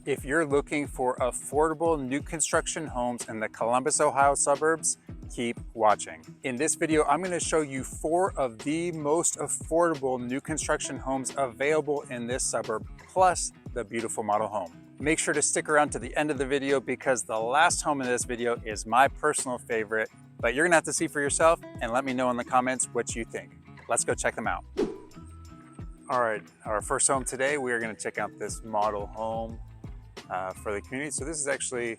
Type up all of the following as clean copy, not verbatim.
If you're looking for affordable new construction homes in the Columbus, Ohio suburbs, keep watching. In this video, I'm going to show you 4 of the most affordable new construction homes available in this suburb, plus the beautiful model home. Make sure to stick around to the end of the video because the last home in this video is my personal favorite, but you're going to have to see for yourself and let me know in the comments what you think. Let's go check them out. All right, our first home today, we are going to check out this model home for the community. So this is actually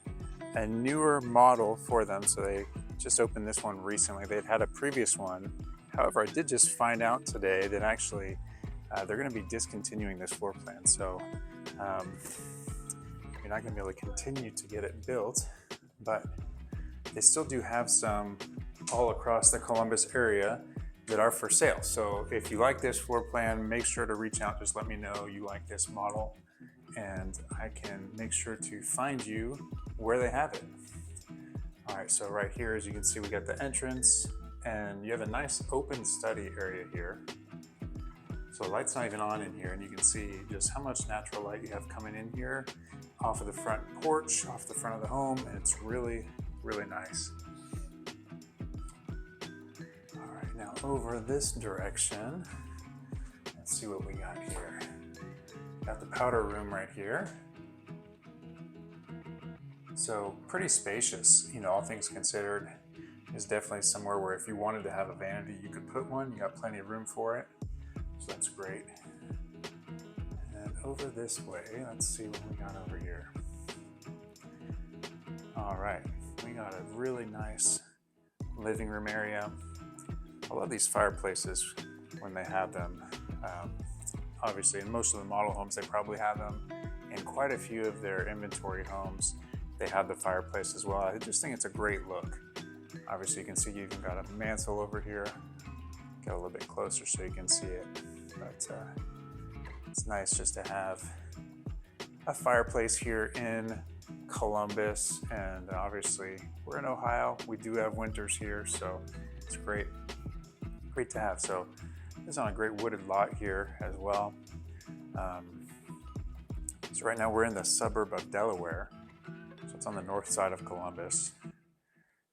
a newer model for them. So they just opened this one recently. They'd had a previous one. However, I did just find out today that actually they're going to be discontinuing this floor plan. So you're not going to be able to continue to get it built, but they still do have some all across the Columbus area that are for sale. So if you like this floor plan, make sure to reach out. Just let me know you like this model, and I can make sure to find you where they have it. All right, so right here, as you can see, we got the entrance, and you have a nice open study area here. So the light's not even on in here, and you can see just how much natural light you have coming in here off of the front porch, off the front of the home, and it's really, really nice. All right, now over this direction, let's see what we got here. Got the powder room right here. So pretty spacious, you know, all things considered. Is definitely somewhere where if you wanted to have a vanity, you could put one. You got plenty of room for it. So that's great. And over this way, let's see what we got over here. All right, we got a really nice living room area. I love these fireplaces when they have them. Obviously, in most of the model homes, they probably have them. In quite a few of their inventory homes, they have the fireplace as well. I just think it's a great look. Obviously, you can see you even got a mantle over here. Get a little bit closer so you can see it. But it's nice just to have a fireplace here in Columbus. And obviously, we're in Ohio. We do have winters here, so it's great to have. So this is on a great wooded lot here as well. So right now we're in the suburb of Delaware. So it's on the north side of Columbus.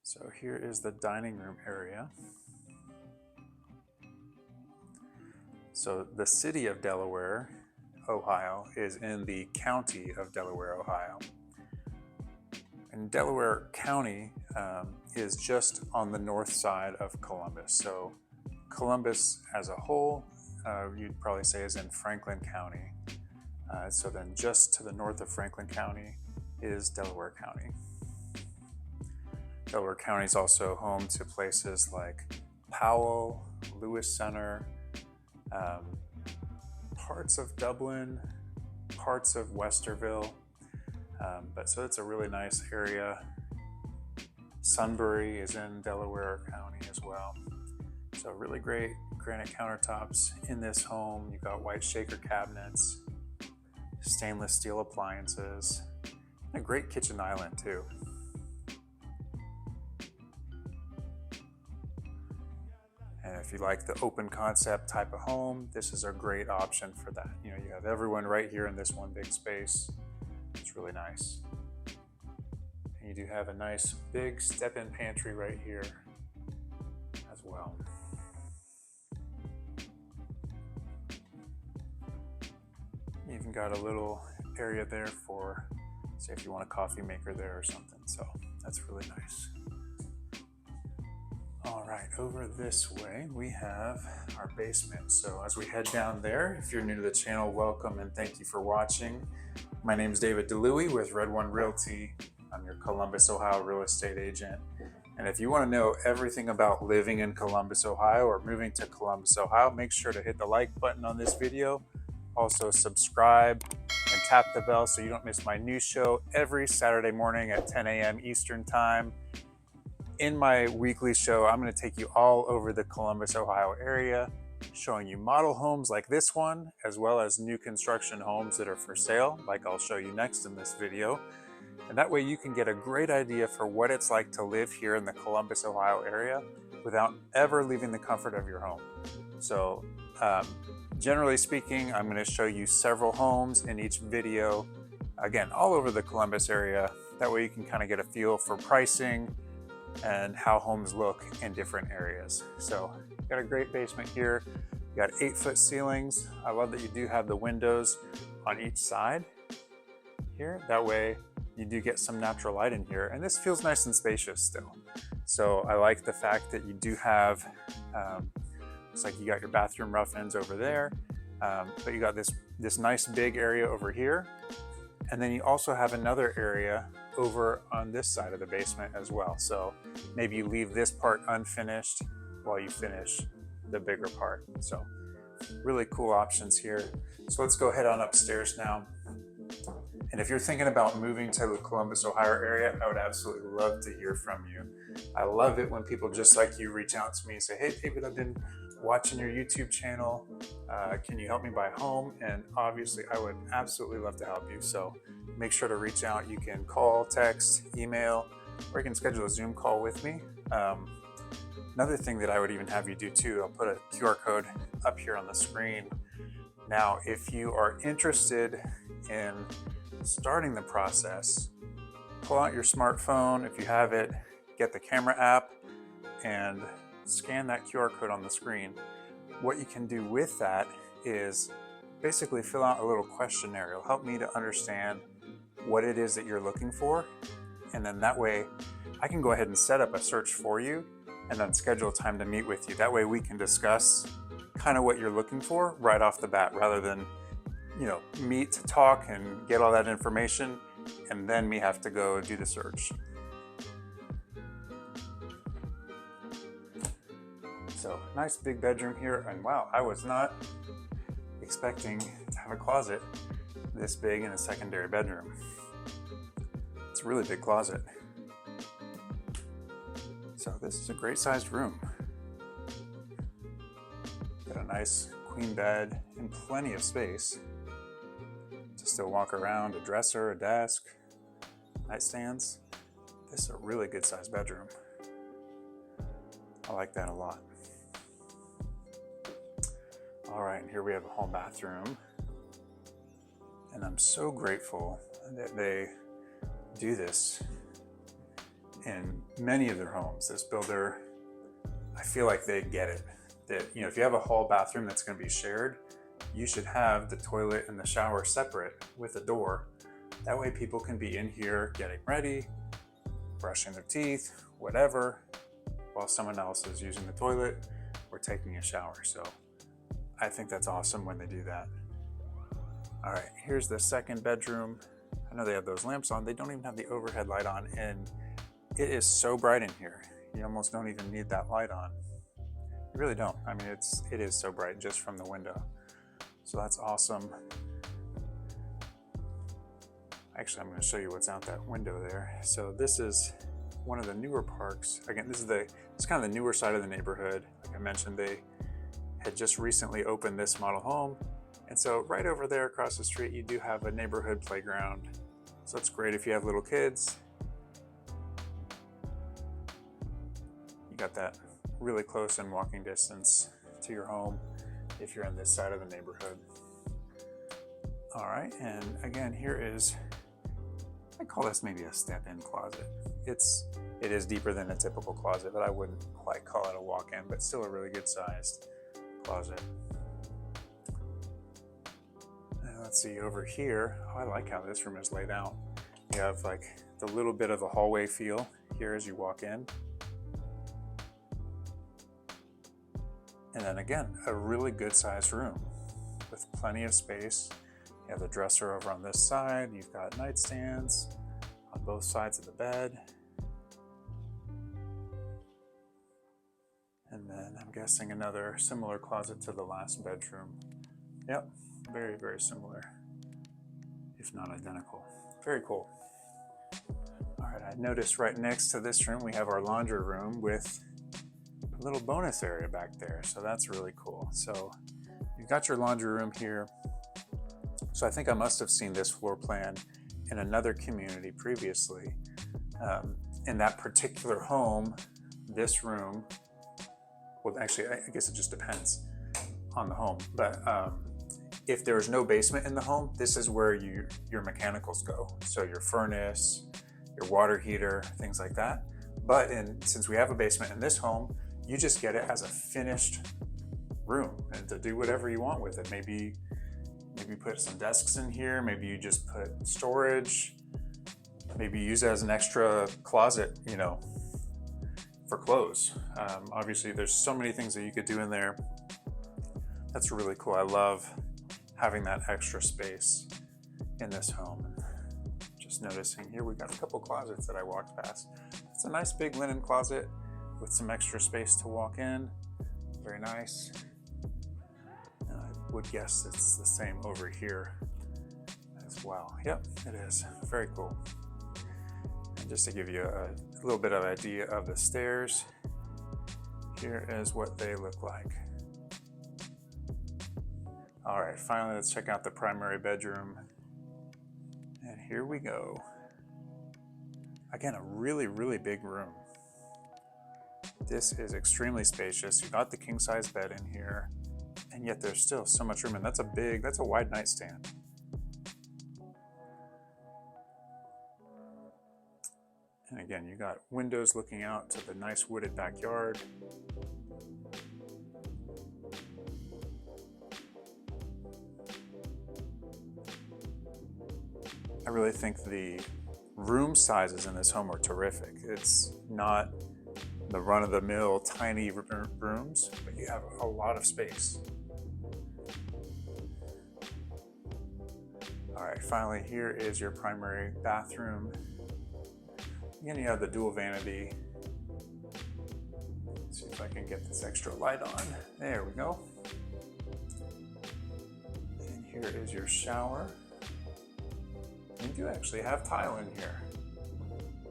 So here is the dining room area. So the city of Delaware, Ohio, is in the county of Delaware, Ohio. And Delaware County is just on the north side of Columbus. So Columbus as a whole, you'd probably say is in Franklin County. So then just to the north of Franklin County is Delaware County. Delaware County is also home to places like Powell, Lewis Center, parts of Dublin, parts of Westerville. But so it's a really nice area. Sunbury is in Delaware County as well. So really great granite countertops in this home. You've got white shaker cabinets, stainless steel appliances, and a great kitchen island too. And if you like the open concept type of home, this is a great option for that. You know, you have everyone right here in this one big space. It's really nice. And you do have a nice big step-in pantry right here as well. You even got a little area there for, say, if you want a coffee maker there or something. So that's really nice. All right, over this way, we have our basement. So as we head down there, if you're new to the channel, welcome and thank you for watching. My name is David DeLuey with Red One Realty. I'm your Columbus, Ohio real estate agent. And if you want to know everything about living in Columbus, Ohio, or moving to Columbus, Ohio, make sure to hit the like button on this video. Also subscribe and tap the bell so you don't miss my new show every Saturday morning at 10 a.m. Eastern Time. In my weekly show, I'm going to take you all over the Columbus, Ohio area, showing you model homes like this one, as well as new construction homes that are for sale, like I'll show you next in this video. And that way you can get a great idea for what it's like to live here in the Columbus, Ohio area without ever leaving the comfort of your home. So generally speaking, I'm going to show you several homes in each video Again, all over the Columbus area. That way you can kind of get a feel for pricing and how homes look in different areas. So you got a great basement here. You got 8-foot ceilings. I love that you do have the windows on each side here. That way you do get some natural light in here, and this feels nice and spacious still. So I like the fact that you do have, it's like you got your bathroom rough ends over there, but you got this nice big area over here. And then you also have another area over on this side of the basement as well. So maybe you leave this part unfinished while you finish the bigger part. So really cool options here. So let's go head on upstairs now. And if you're thinking about moving to the Columbus, Ohio area, I would absolutely love to hear from you. I love it when people just like you reach out to me and say, hey, David, I've been watching your YouTube channel. Can you help me buy a home? And obviously, I would absolutely love to help you. So make sure to reach out. You can call, text, email, or you can schedule a Zoom call with me. Another thing that I would even have you do too, I'll put a QR code up here on the screen. Now, if you are interested in starting the process, pull out your smartphone if you have it, get the camera app, and scan that QR code on the screen. What you can do with that is basically fill out a little questionnaire. It'll help me to understand what it is that you're looking for, and then that way I can go ahead and set up a search for you and then schedule a time to meet with you. That way we can discuss kind of what you're looking for right off the bat, rather than meet to talk and get all that information and then me have to go do the search. So nice big bedroom here, and wow, I was not expecting to have a closet this big in a secondary bedroom. It's a really big closet. So this is a great sized room. Got a nice queen bed and plenty of space to still walk around, a dresser, a desk, nightstands. This is a really good sized bedroom. I like that a lot. All right, and here we have a home bathroom. And I'm so grateful that they do this in many of their homes. This builder, I feel like they get it. That, if you have a hall bathroom that's going to be shared, you should have the toilet and the shower separate with a door. That way people can be in here getting ready, brushing their teeth, whatever, while someone else is using the toilet or taking a shower. So I think that's awesome when they do that. All right, here's the second bedroom. I know they have those lamps on. They don't even have the overhead light on, and it is so bright in here. You almost don't even need that light on. You really don't. I mean, it is so bright just from the window. So that's awesome. Actually, I'm going to show you what's out that window there. So this is one of the newer parks. Again, it's kind of the newer side of the neighborhood. Like I mentioned, they had just recently opened this model home. And so right over there across the street, you do have a neighborhood playground. So it's great if you have little kids. You got that really close in walking distance to your home if you're on this side of the neighborhood. All right, and again, here is, I call this maybe a step-in closet. It is deeper than a typical closet, but I wouldn't quite call it a walk-in, but still a really good sized closet. And let's see over here. Oh, I like how this room is laid out. You have like the little bit of a hallway feel here as you walk in. And then again, a really good sized room with plenty of space. You have the dresser over on this side. You've got nightstands on both sides of the bed. And then I'm guessing another similar closet to the last bedroom. Yep, very, very similar, if not identical. Very cool. All right, I noticed right next to this room, we have our laundry room with a little bonus area back there. So that's really cool. So you've got your laundry room here. So I think I must have seen this floor plan in another community previously. In that particular home, this room, well, actually, I guess it just depends on the home, but If there's no basement in the home, this is where your mechanicals go. So your furnace, your water heater, things like that. But since we have a basement in this home, you just get it as a finished room and to do whatever you want with it. Maybe put some desks in here, maybe you just put storage, maybe use it as an extra closet, for clothes. Obviously there's so many things that you could do in there. That's really cool. I love having that extra space in this home. Just noticing here, we got a couple closets that I walked past. It's a nice big linen closet with some extra space to walk in. Very nice. And I would guess it's the same over here as well. Yep, it is. Very cool. And just to give you a little bit of idea of the stairs, here is what they look like. All right, finally, let's check out the primary bedroom. And here we go. Again, a really, really big room. This is extremely spacious. You got the king size bed in here, and yet there's still so much room, and that's a wide nightstand. And again, you got windows looking out to the nice wooded backyard. I really think the room sizes in this home are terrific. It's not the run-of-the-mill tiny rooms, but you have a lot of space. All right, finally, here is your primary bathroom. Again, you have the dual vanity. Let's see if I can get this extra light on. There we go. And here is your shower. You do actually have tile in here.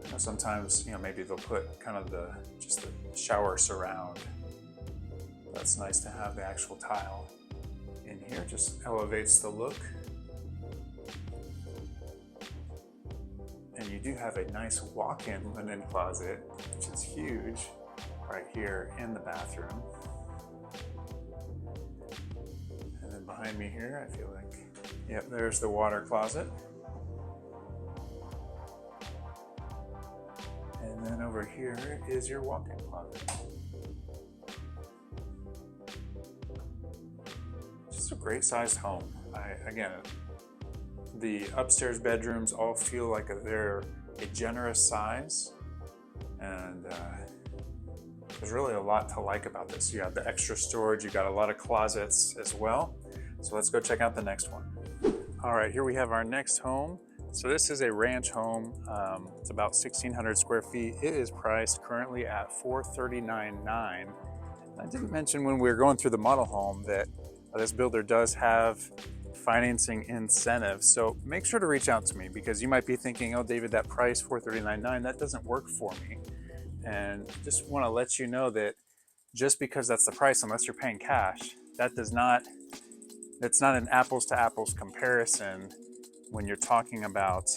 I know sometimes, maybe they'll put kind of just the shower surround. That's nice to have the actual tile in here. Just elevates the look. And you do have a nice walk-in linen closet, which is huge, right here in the bathroom. And then behind me here, I feel like, yep, there's the water closet. And then over here is your walk-in closet. Just a great sized home. Again, the upstairs bedrooms all feel like they're a generous size, and there's really a lot to like about this. You have the extra storage, you got a lot of closets as well. So let's go check out the next one. All right, here we have our next home. So this is a ranch home. It's about 1,600 square feet. It is priced currently at $439,900. I didn't mention when we were going through the model home that this builder does have financing incentives. So make sure to reach out to me, because you might be thinking, oh, David, that price, $439,900, that doesn't work for me. And just want to let you know that just because that's the price, unless you're paying cash, that's not an apples to apples comparison when you're talking about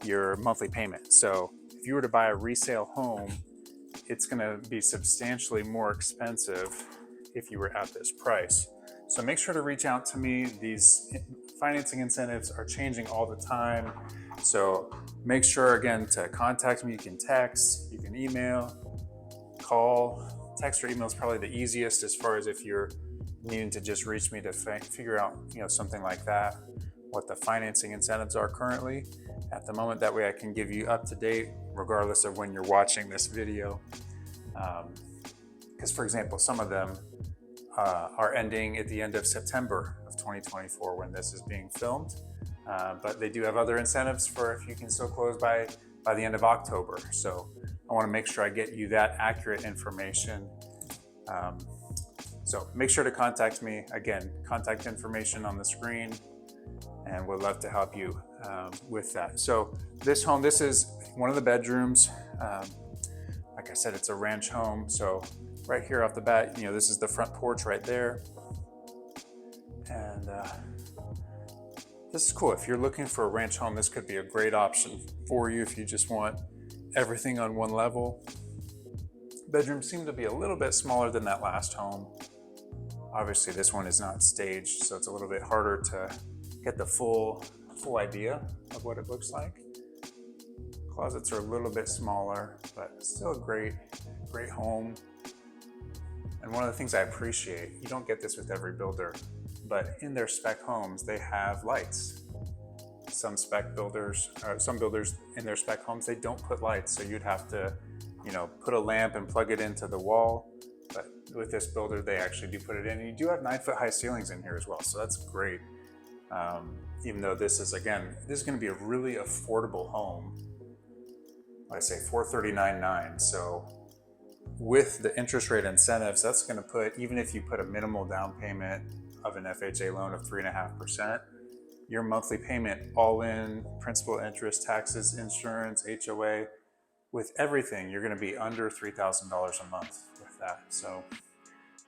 your monthly payment. So if you were to buy a resale home, it's going to be substantially more expensive if you were at this price. So make sure to reach out to me. These financing incentives are changing all the time. So make sure, again, to contact me. You can text, you can email, call. Text or email is probably the easiest as far as if you're needing to just reach me to figure out, something like that, what the financing incentives are currently at the moment. That way I can give you up to date regardless of when you're watching this video. Because for example, some of them are ending at the end of September of 2024 when this is being filmed. But they do have other incentives for if you can still close by the end of October. So I want to make sure I get you that accurate information. So make sure to contact me. Again, contact information on the screen, and we'd love to help you with that. So this home, this is one of the bedrooms. Like I said, it's a ranch home. So right here off the bat, this is the front porch right there. And this is cool. If you're looking for a ranch home, this could be a great option for you if you just want everything on one level. Bedrooms seem to be a little bit smaller than that last home. Obviously this one is not staged, so it's a little bit harder to get the full idea of what it looks like. Closets are a little bit smaller, but still a great home. And one of the things I appreciate, you don't get this with every builder, but in their spec homes, they have lights. Some builders in their spec homes, they don't put lights, so you'd have to, put a lamp and plug it into the wall. But with this builder, they actually do put it in. And you do have 9-foot high ceilings in here as well, so that's great. Even though this is going to be a really affordable home. Like I say, $439,900. So with the interest rate incentives, that's going to put, even if you put a minimal down payment of an FHA loan of 3.5%, your monthly payment, all in, principal, interest, taxes, insurance, HOA, with everything, you're going to be under $3,000 a month with that. So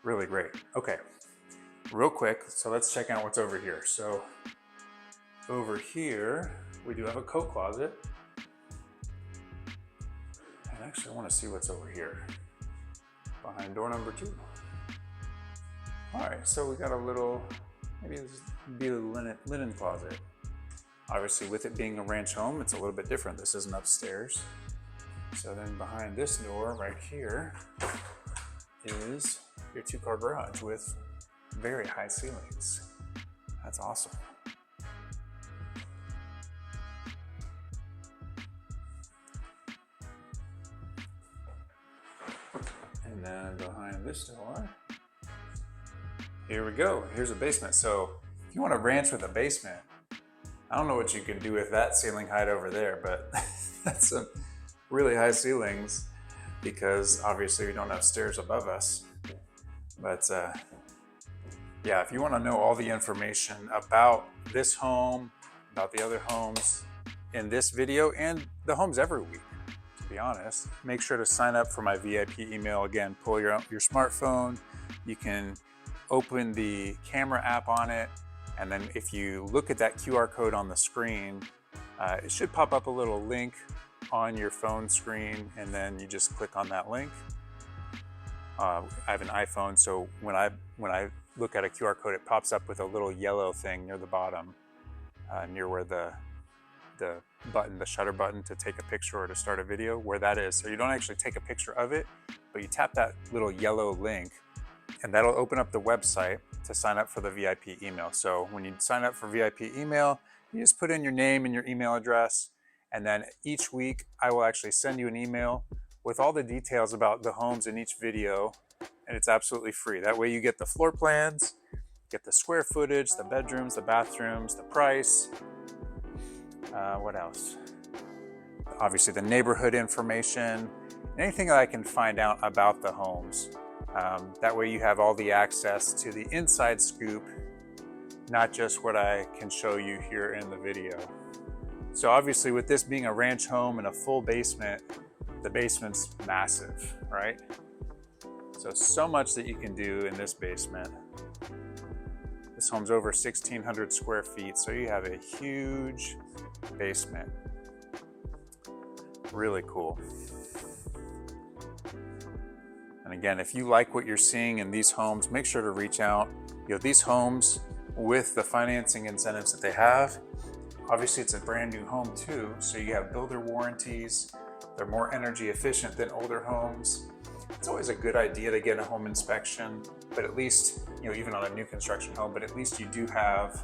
really great. Okay, real quick, so let's check out what's over here. So over here, we do have a coat closet. And actually I want to see what's over here behind door number 2. All right, so we got a little, maybe this would be a linen closet. Obviously with it being a ranch home, it's a little bit different. This isn't upstairs. So then behind this door right here is your 2-car garage with very high ceilings. That's awesome. And then behind this door, here we go. Here's a basement. So if you want to ranch with a basement, I don't know what you can do with that ceiling height over there, but that's some really high ceilings because obviously we don't have stairs above us. But yeah, if you want to know all the information about this home, about the other homes in this video and the homes every week, to be honest, make sure to sign up for my VIP email. Again, pull your smartphone. You can open the camera app on it, and then if you look at that QR code on the screen, it should pop up a little link on your phone screen, and then you just click on that link. I have an iPhone, so when I look at a QR code, it pops up with a little yellow thing near the bottom, near where the button, the shutter button to take a picture or to start a video, where that is. So you don't actually take a picture of it, but you tap that little yellow link, and that'll open up the website to sign up for the VIP email. So when you sign up for VIP email, you just put in your name and your email address, and then each week I will actually send you an email with all the details about the homes in each video, and it's absolutely free. That way you get the floor plans, get the square footage, the bedrooms, the bathrooms, the price, what else? Obviously the neighborhood information, anything that I can find out about the homes. That way you have all the access to the inside scoop, not just what I can show you here in the video. So obviously with this being a ranch home and a full basement, the basement's massive, right? So much that you can do in this basement. This home's over 1,600 square feet, so you have a huge basement. Really cool. And again, if you like what you're seeing in these homes, make sure to reach out. These homes with the financing incentives that they have, obviously it's a brand new home too, so you have builder warranties. They're more energy efficient than older homes. It's always a good idea to get a home inspection, but at least, even on a new construction home, but at least you do have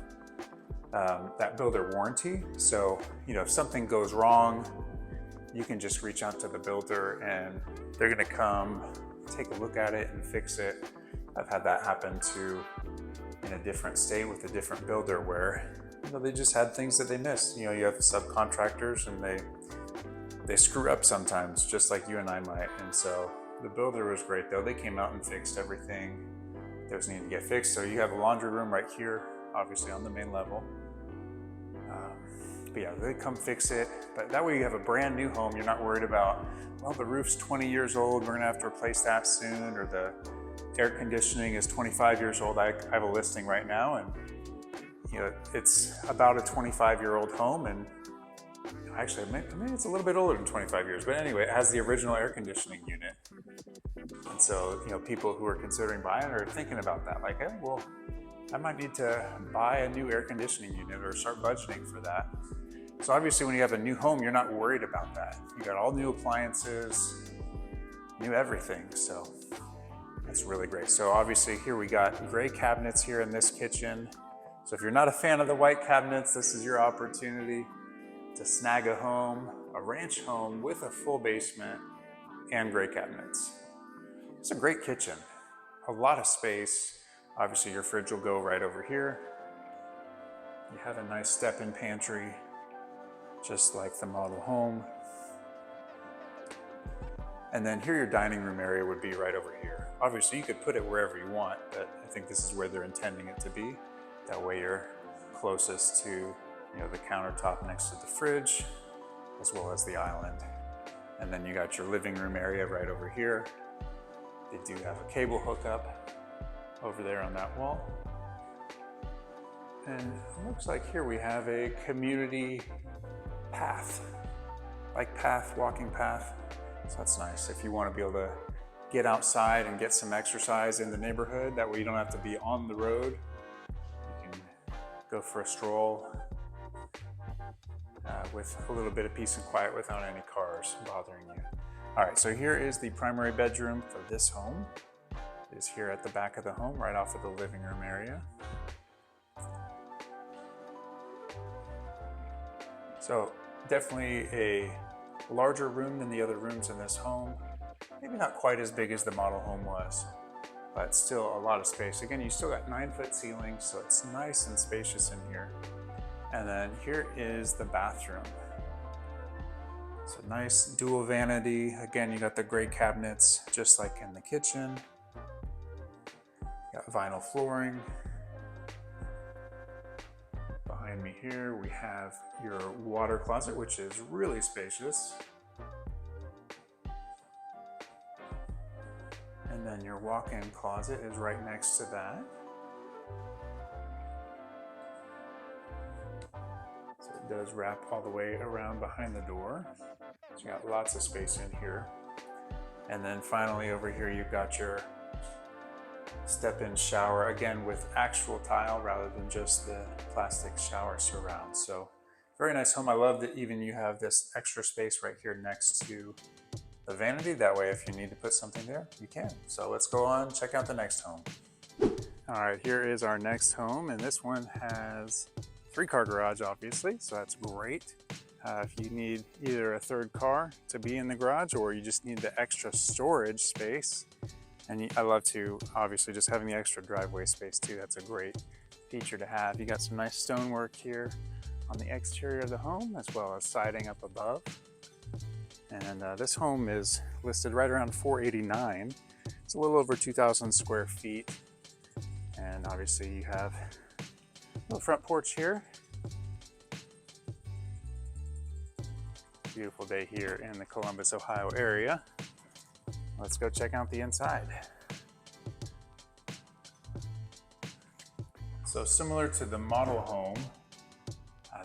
that builder warranty. So, if something goes wrong, you can just reach out to the builder and they're gonna come take a look at it and fix it. I've had that happen too in a different state with a different builder where, they just had things that they missed. You have subcontractors and they screw up sometimes, just like you and I might. And so the builder was great though. They came out and fixed everything that was needed to get fixed. So you have a laundry room right here, obviously on the main level. But yeah, they come fix it. But that way you have a brand new home. You're not worried about, well, the roof's 20 years old, we're gonna have to replace that soon, or the air conditioning is 25 years old. I have a listing right now, and it's about a 25-year-old home, and Actually, maybe it's a little bit older than 25 years, but anyway, it has the original air conditioning unit. And so, people who are considering buying are thinking about that. Like, hey, well, I might need to buy a new air conditioning unit or start budgeting for that. So obviously when you have a new home, you're not worried about that. You got all new appliances, new everything. So that's really great. So obviously here we got gray cabinets here in this kitchen. So if you're not a fan of the white cabinets, this is your opportunity to snag a ranch home with a full basement and gray cabinets. It's a great kitchen, a lot of space. Obviously your fridge will go right over here. You have a nice step-in pantry, just like the model home. And then here your dining room area would be right over here. Obviously you could put it wherever you want, but I think this is where they're intending it to be. That way you're closest to the countertop next to the fridge, as well as the island. And then you got your living room area right over here. They do have a cable hookup over there on that wall. And it looks like here we have a community path, bike path, walking path. So that's nice if you want to be able to get outside and get some exercise in the neighborhood. That way you don't have to be on the road. You can go for a stroll with a little bit of peace and quiet without any cars bothering you. All right, so here is the primary bedroom for this home. It is here at the back of the home, right off of the living room area. So definitely a larger room than the other rooms in this home. Maybe not quite as big as the model home was, but still a lot of space. Again, you still got 9-foot ceilings, so it's nice and spacious in here. And then here is the bathroom. So nice dual vanity. Again, you got the gray cabinets, just like in the kitchen. Got vinyl flooring. Behind me here, we have your water closet, which is really spacious. And then your walk-in closet is right next to that. So it does wrap all the way around behind the door. So you got lots of space in here. And then finally over here, you've got your step-in shower, again with actual tile rather than just the plastic shower surround. So very nice home. I love that even you have this extra space right here next to the vanity. That way if you need to put something there, you can. So let's go on, check out the next home. All right, here is our next home, and this one has 3-car garage, obviously, so that's great. If you need either a third car to be in the garage, or you just need the extra storage space, and I love to, obviously, just having the extra driveway space too. That's a great feature to have. You got some nice stonework here on the exterior of the home, as well as siding up above. And this home is listed right around $489. It's a little over 2,000 square feet. And obviously you have a little front porch here. Beautiful day here in the Columbus, Ohio area. Let's go check out the inside. So similar to the model home,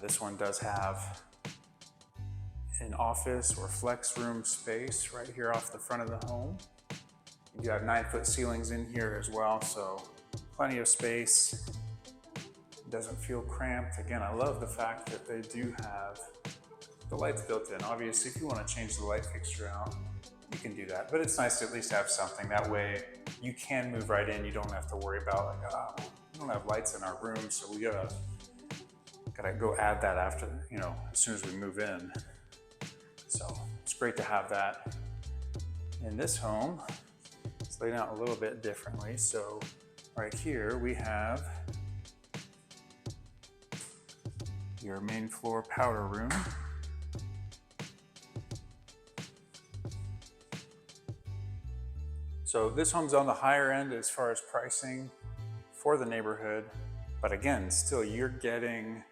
this one does have an office or flex room space right here off the front of the home. You have 9-foot ceilings in here as well, so plenty of space. It doesn't feel cramped. Again, I love the fact that they do have the lights built in. Obviously, if you want to change the light fixture out, you can do that, but it's nice to at least have something. That way you can move right in. You don't have to worry about like, oh, we don't have lights in our room, so we gotta go add that after, as soon as we move in. So it's great to have that. In this home, it's laid out a little bit differently. So right here we have your main floor powder room. So this home's on the higher end as far as pricing for the neighborhood, but again, still you're getting,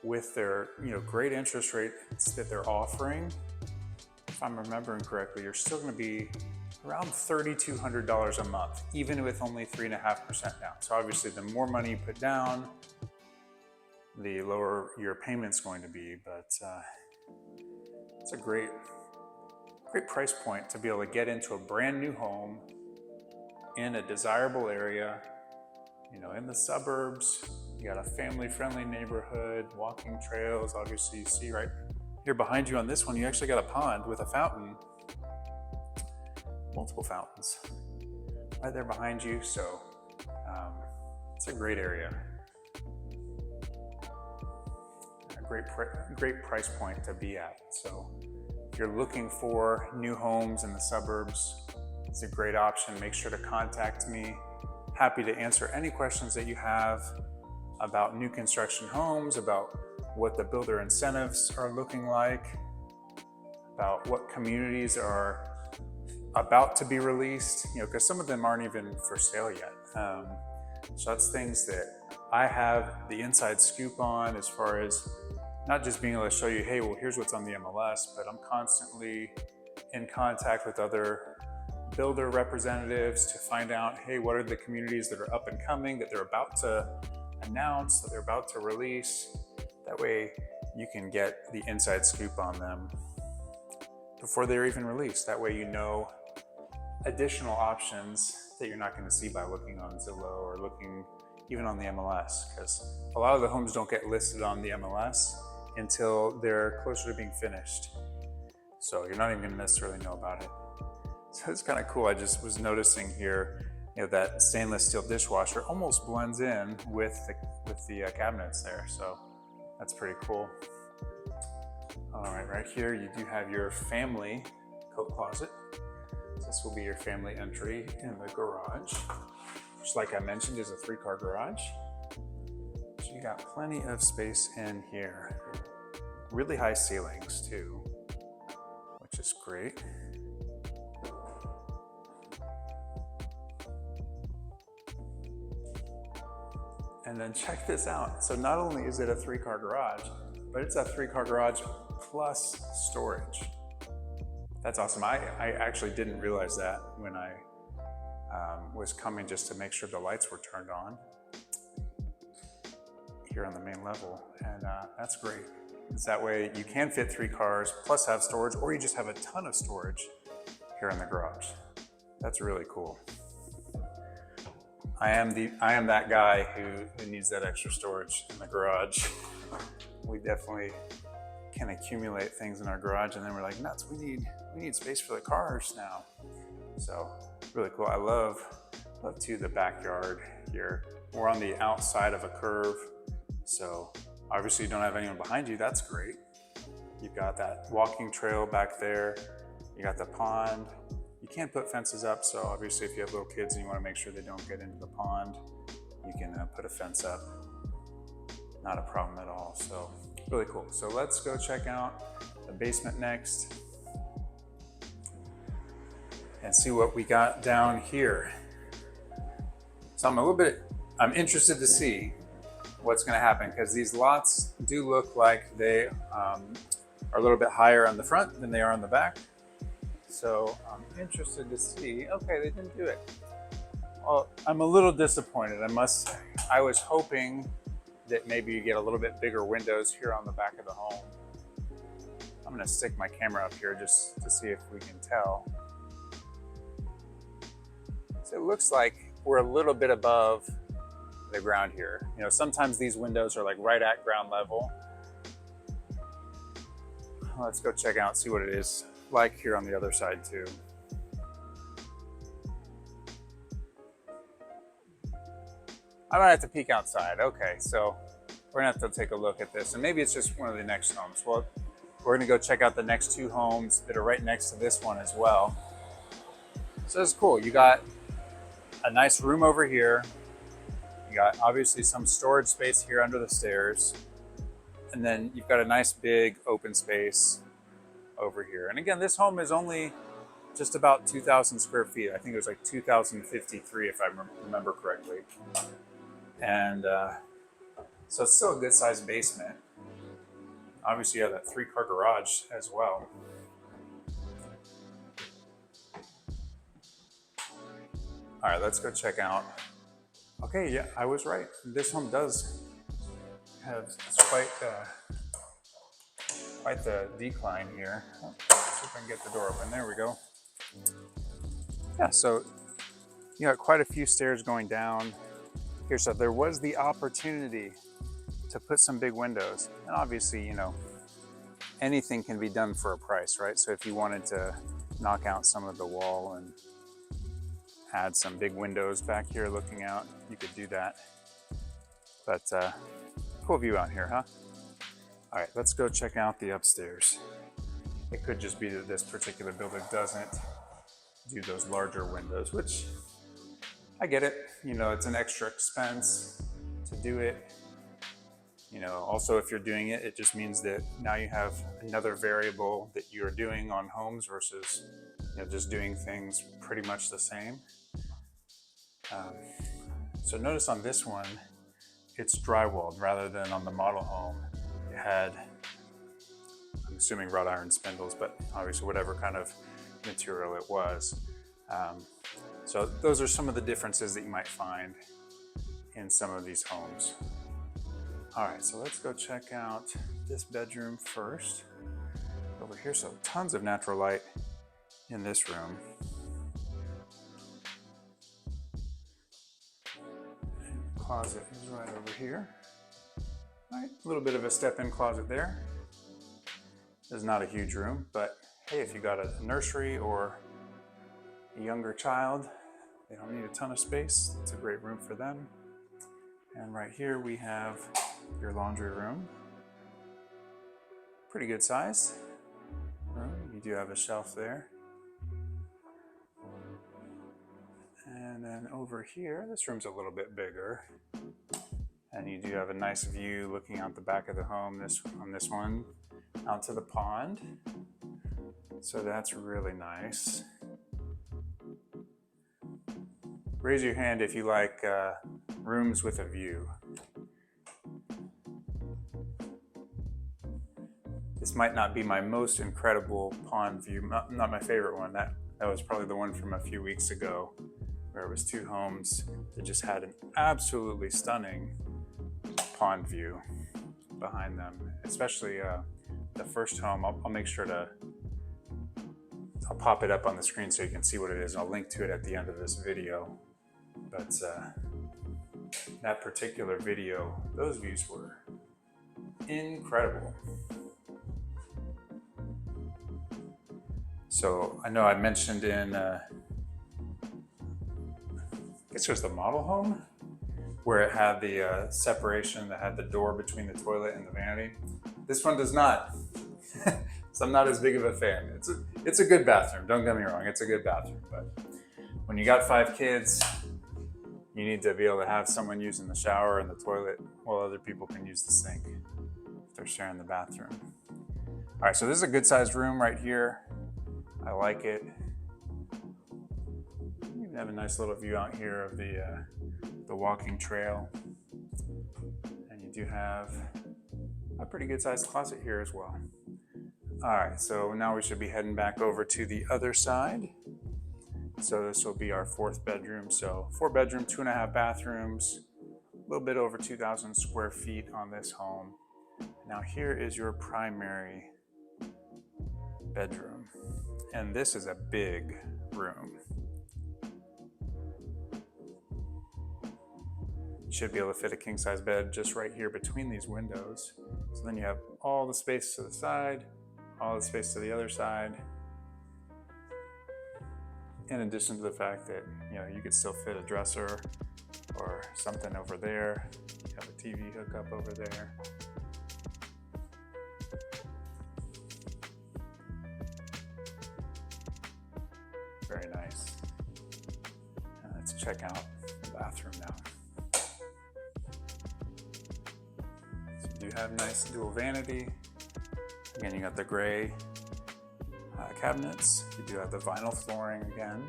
with their great interest rates that they're offering, if I'm remembering correctly, you're still going to be around $3,200 a month, even with only 3.5% down. So obviously the more money you put down, the lower your payment's going to be, but It's a great price point to be able to get into a brand new home in a desirable area, you know, in the suburbs. You got a family-friendly neighborhood, walking trails. Obviously, you see right here behind you on this one, you actually got a pond with a fountain, multiple fountains right there behind you. So it's a great area. A great price point to be at. So if you're looking for new homes in the suburbs, it's a great option. Make sure to contact me. Happy to answer any questions that you have about new construction homes, about what the builder incentives are looking like, about what communities are about to be released, you know, because some of them aren't even for sale yet. So that's things that I have the inside scoop on, as far as not just being able to show you, hey, well, here's what's on the MLS, but I'm constantly in contact with other builder representatives to find out, hey, what are the communities that are up and coming, that they're about to announce, that they're about to release. That way you can get the inside scoop on them before they're even released. That way you know additional options that you're not going to see by looking on Zillow or looking even on the MLS, because a lot of the homes don't get listed on the MLS until they're closer to being finished. So you're not even going to necessarily know about it. So it's kind of cool. I just was noticing here, you know, that stainless steel dishwasher almost blends in with the cabinets there. So that's pretty cool. All right, right here you do have your family coat closet. So this will be your family entry in the garage, which, like I mentioned, is a 3-car garage. So you got plenty of space in here. Really high ceilings too, which is great. And then check this out. So not only is it a 3-car garage, but it's a 3-car garage plus storage. That's awesome. I actually didn't realize that when I was coming just to make sure the lights were turned on here on the main level. And that's great. It's that way you can fit 3 cars plus have storage, or you just have a ton of storage here in the garage. That's really cool. I am that guy who needs that extra storage in the garage. We definitely can accumulate things in our garage, and then we're like, nuts, we need space for the cars now. So really cool. I love too the backyard here. We're on the outside of a curve, so obviously you don't have anyone behind you. That's great. You've got that walking trail back there. You got the pond. You can't put fences up, so obviously if you have little kids and you want to make sure they don't get into the pond, you can put a fence up. Not a problem at all. So really cool. So let's go check out the basement next and see what we got down here. So I'm interested to see what's going to happen, because these lots do look like they are a little bit higher on the front than they are on the back. So I'm interested to see. Okay, they didn't do it. Well, I'm a little disappointed, I must say. I was hoping that maybe you get a little bit bigger windows here on the back of the home. I'm gonna stick my camera up here just to see if we can tell. So it looks like we're a little bit above the ground here. You know, sometimes these windows are like right at ground level. Let's go check out, see what it is like here on the other side too. I might have to peek outside. Okay, so we're gonna have to take a look at this, and maybe it's just one of the next homes. Well, we're gonna go check out the next 2 homes that are right next to this one as well. So it's cool. You got a nice room over here. You got obviously some storage space here under the stairs, and then you've got a nice big open space over here. And again, this home is only just about 2,000 square feet. I think it was like 2,053 if I remember correctly. And so it's still a good sized basement. Obviously you have that 3-car garage as well. All right, let's go check out. Okay, yeah, I was right. This home does have quite quite the decline here. Oh, let's see if I can get the door open. There we go. Yeah, so you got quite a few stairs going down here. So there was the opportunity to put some big windows. And obviously, you know, anything can be done for a price, right? So if you wanted to knock out some of the wall and add some big windows back here looking out, you could do that. But cool view out here, huh? All right, let's go check out the upstairs. It could just be that this particular builder doesn't do those larger windows, which I get it. You know, it's an extra expense to do it. You know, also if you're doing it, it just means that now you have another variable that you're doing on homes versus, you know, just doing things pretty much the same. So notice on this one, it's drywalled rather than on the model home. It had, I'm assuming wrought iron spindles, but obviously whatever kind of material it was. So those are some of the differences that you might find in some of these homes. All right, so let's go check out this bedroom first. Over here, so tons of natural light in this room. And the closet is right over here. All right, a little bit of a step-in closet there. This is not a huge room, but hey, if you got a nursery or a younger child, they don't need a ton of space. It's a great room for them. And right here we have your laundry room. Pretty good size room. You do have a shelf there. And then over here, this room's a little bit bigger. And you do have a nice view looking out the back of the home on this one, out to the pond. So that's really nice. Raise your hand if you like rooms with a view. This might not be my most incredible pond view, not my favorite one. That was probably the one from a few weeks ago, where it was two homes that just had an absolutely stunning pond view behind them. Especially the first home. I'll make sure I'll pop it up on the screen so you can see what it is. I'll link to it at the end of this video. But that particular video, those views were incredible. So I know I mentioned in, I guess it was the model home, where it had the separation that had the door between the toilet and the vanity. This one does not. So I'm not as big of a fan. It's a good bathroom, don't get me wrong, it's a good bathroom. But when you got 5 kids, you need to be able to have someone using the shower and the toilet while other people can use the sink if they're sharing the bathroom. All right, so this is a good sized room right here. I like it. You have a nice little view out here of the walking trail. And you do have a pretty good sized closet here as well. All right, so now we should be heading back over to the other side. So this will be our 4th bedroom. So 4 bedroom, 2.5 bathrooms, a little bit over 2,000 square feet on this home. Now here is your primary bedroom. And this is a big room. You should be able to fit a king size bed just right here between these windows. So then you have all the space to the side, all the space to the other side. In addition to the fact that, you know, you could still fit a dresser or something over there. You have a TV hookup over there. Very nice. Let's check out the bathroom now. So you do have nice dual vanity. Again, you got the gray cabinets. You do have the vinyl flooring again.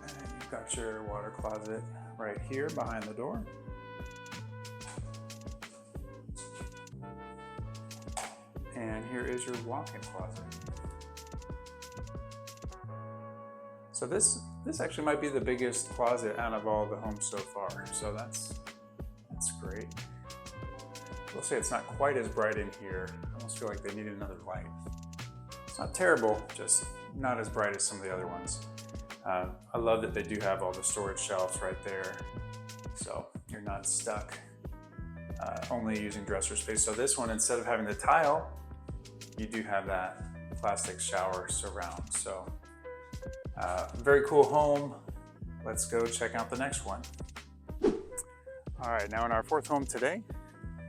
And you've got your water closet right here behind the door. And here is your walk-in closet. So this actually might be the biggest closet out of all the homes so far. So that's great. will say it's not quite as bright in here. I almost feel like they need another light. It's not terrible, just not as bright as some of the other ones. I love that they do have all the storage shelves right there, so you're not stuck only using dresser space. So this one, instead of having the tile, you do have that plastic shower surround. So very cool home. Let's go check out the next one. All right, now in our fourth home today,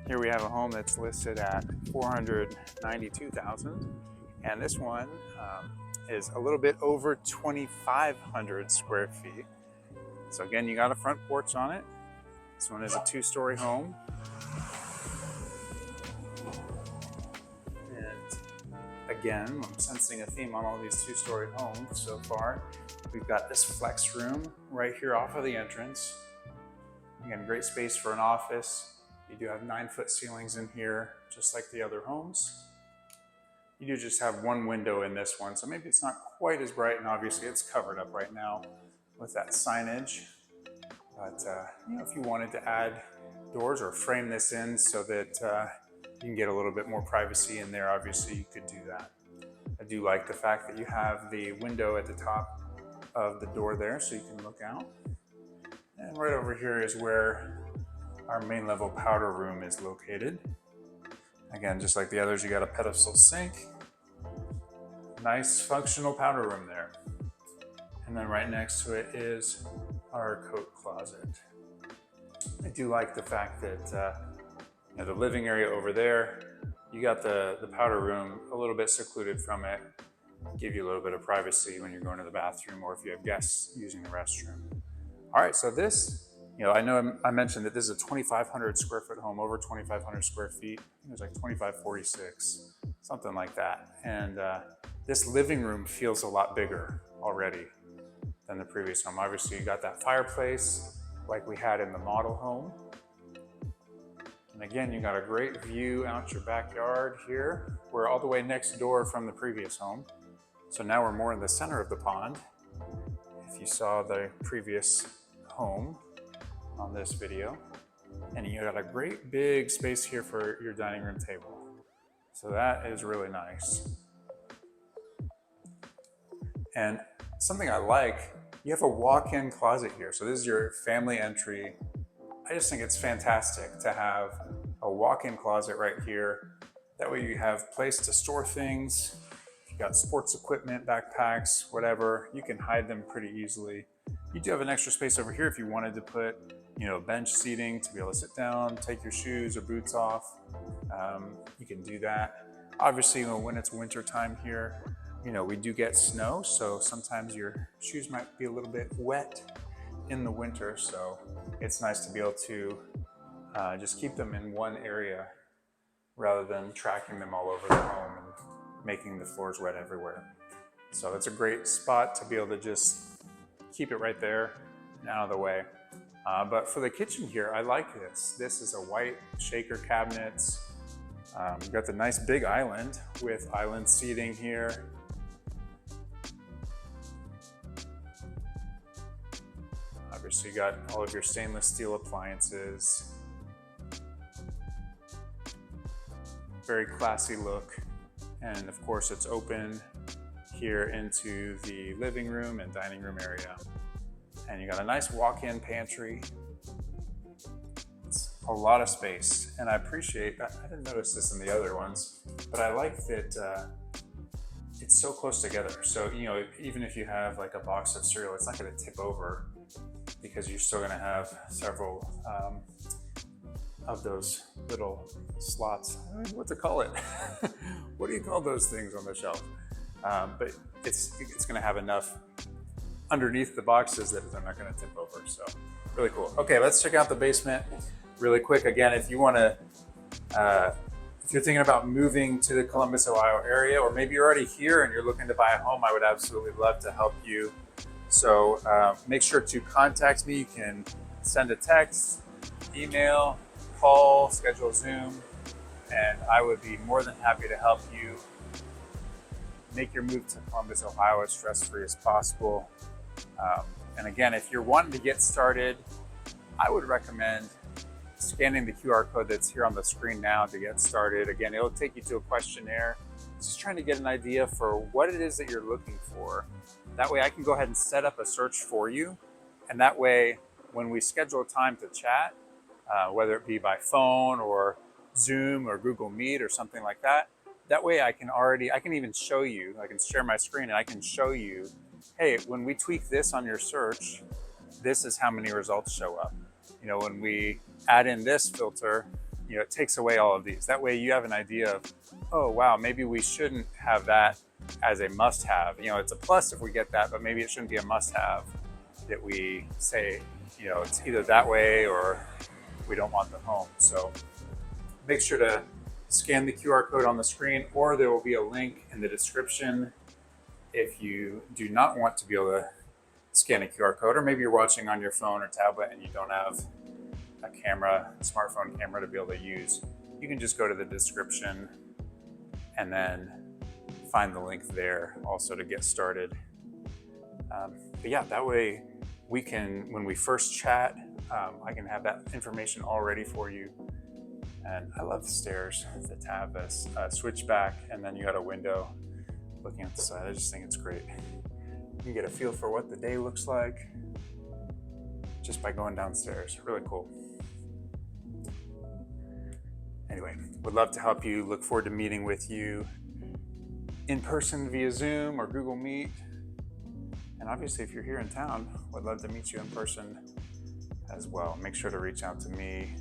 here we have a home that's listed at $492,000, and this one is a little bit over 2,500 square feet. So again, you got a front porch on it. This one is a 2-story home. And again, I'm sensing a theme on all these 2-story homes so far. We've got this flex room right here off of the entrance. Again, great space for an office. You do have 9-foot ceilings in here, just like the other homes. You do just have one window in this one, so maybe it's not quite as bright, and obviously it's covered up right now with that signage. But you know, if you wanted to add doors or frame this in so that you can get a little bit more privacy in there, obviously you could do that. I do like the fact that you have the window at the top of the door there so you can look out. And right over here is where our main level powder room is located. Again, just like the others, you got a pedestal sink. Nice functional powder room there. And then right next to it is our coat closet. I do like the fact that you know, the living area over there, you got the powder room a little bit secluded from it. Give you a little bit of privacy when you're going to the bathroom or if you have guests using the restroom. All right, so this, you know I mentioned that this is a 2,500 square foot home, over 2,500 square feet. I think it was like 2,546, something like that. And this living room feels a lot bigger already than the previous home. Obviously, you got that fireplace like we had in the model home. And again, you got a great view out your backyard here. We're all the way next door from the previous home. So now we're more in the center of the pond. If you saw the previous home on this video, and you got a great big space here for your dining room table. So that is really nice. And something I like, you have a walk-in closet here. So this is your family entry. I just think it's fantastic to have a walk-in closet right here. That way you have place to store things. If you got sports equipment, backpacks, whatever, you can hide them pretty easily. You do have an extra space over here if you wanted to put, you know, bench seating to be able to sit down, take your shoes or boots off. You can do that. Obviously, you know, when it's winter time here, you know, we do get snow, so sometimes your shoes might be a little bit wet in the winter. So it's nice to be able to just keep them in one area rather than tracking them all over the home and making the floors wet everywhere. So it's a great spot to be able to just keep it right there and out of the way. But for the kitchen here, I like this. This is a white shaker cabinets. You've got the nice big island with island seating here. Obviously, you got all of your stainless steel appliances. Very classy look. And of course, it's open here into the living room and dining room area. And you got a nice walk-in pantry. It's a lot of space. And I appreciate, I didn't notice this in the other ones, but I like that it's so close together. So, you know, even if you have like a box of cereal, it's not gonna tip over because you're still gonna have several of those little slots. I don't know what to call it. What do you call those things on the shelf? But it's gonna have enough underneath the boxes that they're not gonna tip over, so really cool. Okay, let's check out the basement really quick. Again, if you wanna, if you're thinking about moving to the Columbus, Ohio area, or maybe you're already here and you're looking to buy a home, I would absolutely love to help you. So make sure to contact me. You can send a text, email, call, schedule a Zoom, and I would be more than happy to help you make your move to Columbus, Ohio as stress-free as possible. And again, if you're wanting to get started, I would recommend scanning the QR code that's here on the screen now to get started. Again, it'll take you to a questionnaire. Just trying to get an idea for what it is that you're looking for. That way I can go ahead and set up a search for you. And that way, when we schedule a time to chat, whether it be by phone or Zoom or Google Meet or something like that, that way I can even show you, I can share my screen and I can show you, hey, when we tweak this on your search, this is how many results show up. You know, when we add in this filter, you know, it takes away all of these. That way you have an idea of, oh, wow, maybe we shouldn't have that as a must-have. You know, it's a plus if we get that, but maybe it shouldn't be a must-have that we say, you know, it's either that way or we don't want the home. So make sure to scan the QR code on the screen, or there will be a link in the description if you do not want to be able to scan a QR code, or maybe you're watching on your phone or tablet and you don't have a camera, a smartphone camera to be able to use. You can just go to the description and then find the link there also to get started. But yeah, that way we can, when we first chat, I can have that information all ready for you. And I love the stairs that have this switchback, and then you got a window looking at the side. I just think it's great. You can get a feel for what the day looks like just by going downstairs. Really cool. Anyway, would love to help you. Look forward to meeting with you in person via Zoom or Google Meet. And obviously, if you're here in town, would love to meet you in person as well. Make sure to reach out to me.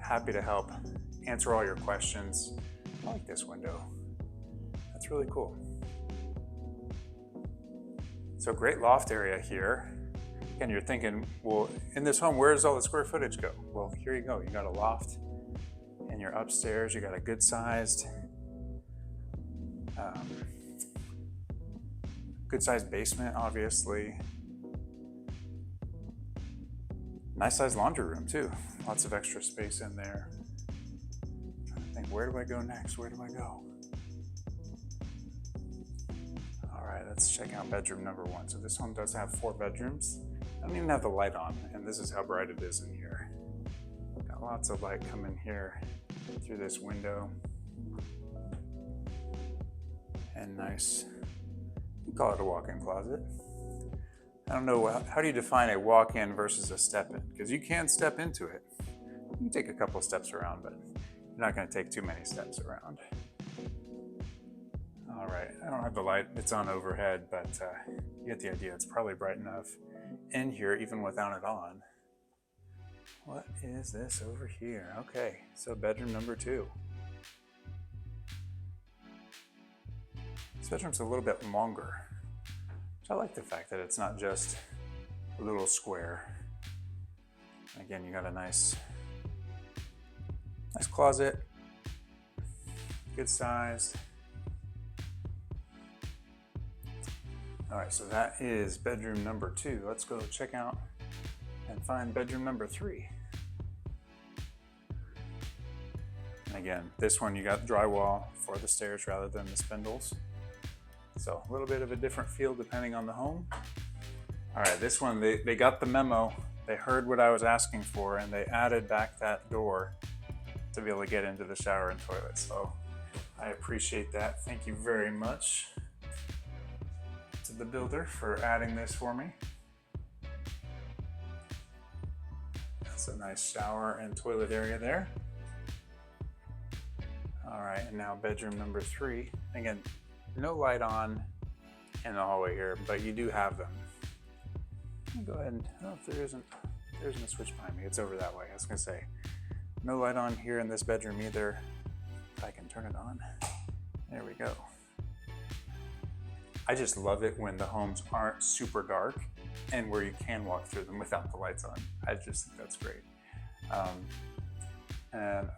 Happy to help answer all your questions. I like this window. That's really cool. So great loft area here. Again, you're thinking, well, in this home, where does all the square footage go? Well, here you go. You got a loft and you're upstairs. You got a good sized basement, obviously. Nice sized laundry room too. Lots of extra space in there. I'm trying to think, where do I go next? Where do I go? All right, let's check out bedroom number 1. So this home does have 4 bedrooms. I don't even have the light on, and this is how bright it is in here. Got lots of light coming here through this window. And nice, you call it a walk-in closet. I don't know, how do you define a walk-in versus a step-in? Because you can step into it. You can take a couple steps around, but you're not going to take too many steps around. All right, I don't have the light, it's on overhead, but you get the idea. It's probably bright enough in here even without it on. What is this over here? Okay, so bedroom number 2. This bedroom's a little bit longer. I like the fact that it's not just a little square. Again, you got a nice closet, good size. All right, so that is bedroom number 2. Let's go check out and find bedroom number 3. And again, this one you got drywall for the stairs rather than the spindles. So a little bit of a different feel depending on the home. All right, this one, they got the memo. They heard what I was asking for, and they added back that door to be able to get into the shower and toilet. So I appreciate that. Thank you very much to the builder for adding this for me. That's a nice shower and toilet area there. All right, and now bedroom number 3. Again, no light on in the hallway here, but you do have them. Go ahead and, oh, if there isn't a switch behind me. It's over that way. I was gonna say, no light on here in this bedroom either. If I can turn it on. There we go. I just love it when the homes aren't super dark and where you can walk through them without the lights on. I just think that's great. And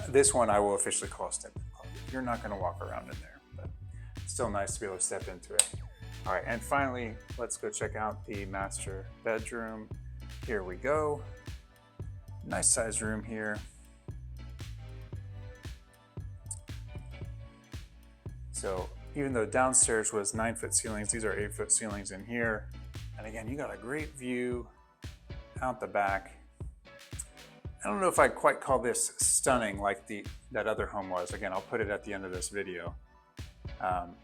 this one I will officially call a step-in closet. You're not gonna walk around in there, but still nice to be able to step into it. All right, and finally, let's go check out the master bedroom. Here we go. Nice size room here. So even though downstairs was 9-foot ceilings, these are 8-foot ceilings in here. And again, you got a great view out the back. I don't know if I'd quite call this stunning like that other home was. Again, I'll put it at the end of this video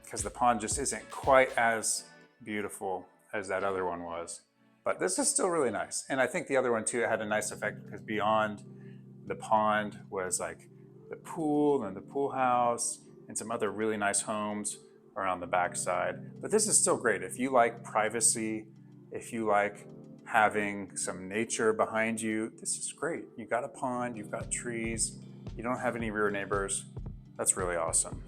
because the pond just isn't quite as beautiful as that other one was. But this is still really nice. And I think the other one too had a nice effect because beyond the pond was like the pool and the pool house and some other really nice homes around the backside. But this is still great. If you like privacy, if you like having some nature behind you, this is great. You got a pond, you've got trees, you don't have any rear neighbors. That's really awesome.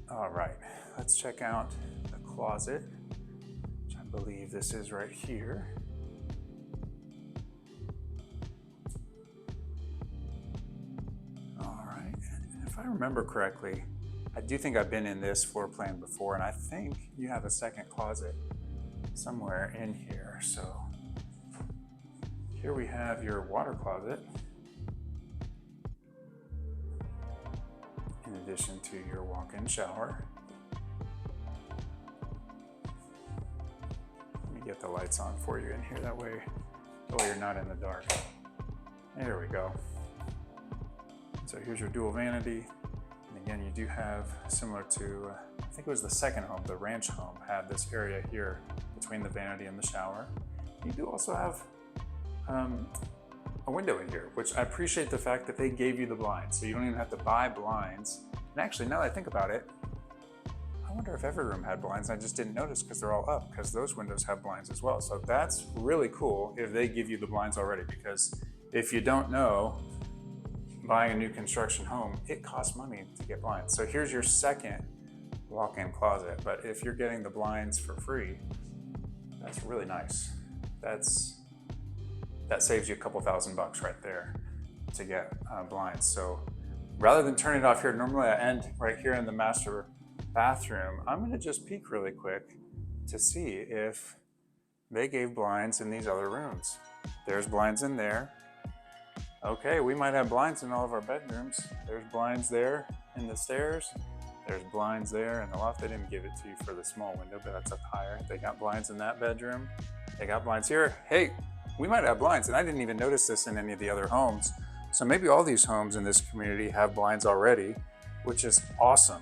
All right, let's check out the closet, which I believe this is right here. All right, and if I remember correctly, I do think I've been in this floor plan before, and I think you have a second closet somewhere in here. So here we have your water closet, in addition to your walk-in shower. Let me get the lights on for you in here, that way you're not in the dark. There we go. So here's your dual vanity. And again, you do have, similar to, I think it was the second home, the ranch home, had this area here between the vanity and the shower. You do also have a window in here, which I appreciate the fact that they gave you the blinds, so you don't even have to buy blinds. And actually, now that I think about it, I wonder if every room had blinds. I just didn't notice because they're all up, because those windows have blinds as well. So that's really cool if they give you the blinds already, because if you don't know, buying a new construction home, it costs money to get blinds. So here's your second walk-in closet, but if you're getting the blinds for free, that's really nice. That saves you a couple $1,000 right there to get blinds. So rather than turn it off here, normally I end right here in the master bathroom. I'm gonna just peek really quick to see if they gave blinds in these other rooms. There's blinds in there. Okay, we might have blinds in all of our bedrooms. There's blinds there in the stairs. There's blinds there in the loft. They didn't give it to you for the small window, but that's up higher. They got blinds in that bedroom. They got blinds here. Hey, we might have blinds, and I didn't even notice this in any of the other homes. So maybe all these homes in this community have blinds already, which is awesome.